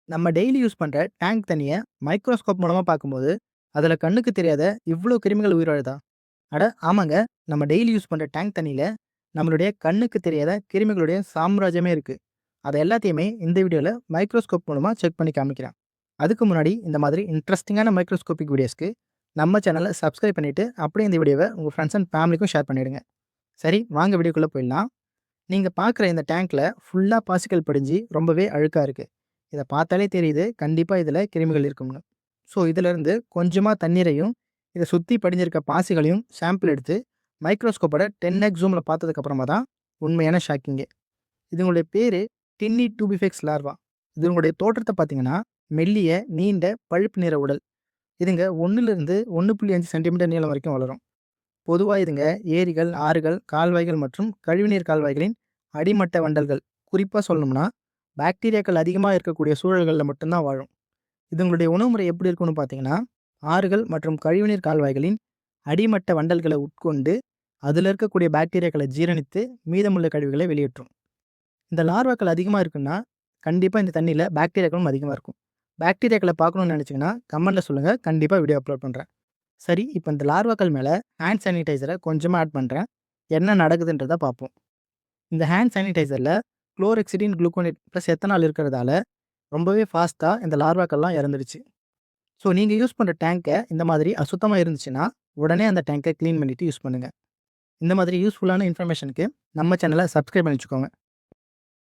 நம்ம daily use பண்ற tank தண்ணிய மைக்ரோஸ்கோப் மூலமா பார்க்கும்போது, அதுல கண்ணுக்கு தெரியாத இவ்ளோ கிருமிகள் உயிர் வாழுதா? அட ஆமாங்க. நம்ம டெய்லி யூஸ் பண்ற டேங்க் தண்ணியில நம்மளுடைய கண்ணுக்கு தெரியாத கிருமிகளுடைய சாம்ராஜ்யமே இருக்கு. அத எல்லாத்தையுமே இந்த வீடியோல மைக்ரோஸ்கோப் மூலமா செக் பண்ணி காமிக்கிறேன். அதுக்கு முன்னாடி இந்த மாதிரி இன்ட்ரஸ்டிங்கான மைக்ரோஸ்கோபிக் வீடியோஸ்க்கு நம்ம சேனல சப்ஸ்கிரைப் பண்ணிட்டு, அப்படியே இந்த வீடியோவ உங்க ஃபிரெண்ட்ஸ் அண்ட் ஃபேமிலிக்கும் ஷேர் பண்ணிடுங்க. சரி, வாங்க வீடியோக்குள்ள போயிடலாம். நீங்க பார்க்குற இந்த டேங்க்ல ஃபுல்லா பாசிகள் படிஞ்சு ரொம்பவே அழுக்கா இருக்கு. இத பார்த்தாலே தெரியுது, கண்டிப்பா இதுல கிருமிகள் இருக்கும்னு. ஸோ இதிலிருந்து கொஞ்சமா தண்ணீரையும், இத சுத்தி படிஞ்சிருக்க பாசிகளையும் சாம்பிள் எடுத்து மைக்ரோஸ்கோப்போட 10x ஜூம்ல பார்த்ததுக்கு அப்புறமா தான் உண்மையான ஷாக்கிங்கே. இதுங்களுடைய பேரு டின்னி டூபிஃபெக்ஸ் லார்வா. இதுங்களுடைய தோற்றத்த பார்த்தீங்கன்னா, மெல்லிய, நீண்ட, பழுப்பு நிற உடல். இதுங்க 1லிருந்து 1.5 சென்டிமீட்டர் நீளம் வரைக்கும் வளரும். பொதுவா இதுங்க ஏரிகள், ஆறுகள், கால்வாய்கள் மற்றும் கழிவுநீர் கால்வாய்களின் அடிமட்ட வண்டல்கள். குறிப்பா சொல்லணும்னா, பாக்டீரியாக்கள் அதிகமா இருக்கக்கூடிய சூழல்கள்ல மட்டும் தான் வாழும். இதுங்களுடைய உணவு முறை எப்படி இருக்கும்னு பார்த்தீங்கன்னா, ஆறுகள் மற்றும் கழிவுநீர் கால்வாய்களின் அடிமட்ட வண்டல்கள உட்கொண்டு, அதில இருக்கக்கூடிய பாக்டீரியாக்கள ஜீரணித்து, மீதமுள்ள கழிவுகளை வெளியேற்றும். இந்த லார்வாக்கள் அதிகமா இருக்குன்னா, கண்டிப்பா இந்த தண்ணீல பாக்டீரியாக்களும் அதிகமா இருக்கும். பாக்டீரியாக்கள பார்க்கணும்னு நெனச்சீங்கன்னா, கமெண்ட்ல சொல்லுங்க. கண்டிப்பா வீடியோ அப்லோட் பண்றேன். சரி, இப்ப இந்த லார்வாக்கள் மேல ஹேண்ட் சானிடைசர கொஞ்சமா ஆட் பண்றேன். என்ன நடக்குதுன்றத பார்ப்போம். இந்த ஹேண்ட் சானிடைசர்ல குளோரெக்சிடின் குளுக்கோனேட் பிளஸ் எத்தனால் இருக்கிறதால, ரொம்பவே ஃபாஸ்ட்டா இந்த லார்வாக்கள்லாம் இறந்துடுச்சு. ஸோ நீங்க யூஸ் பண்ற டேங்க்க இந்த மாதிரி அசுத்தமா இருந்துச்சுன்னா, உடனே அந்த டேங்க்க கிளீன் பண்ணிட்டு யூஸ் பண்ணுங்க. இந்த மாதிரி யூஸ்ஃபுல்லான இன்ஃபர்மேஷனுக்கு நம்ம சேனல சப்ஸ்கிரைப் பண்ணி வச்சுக்கோங்க.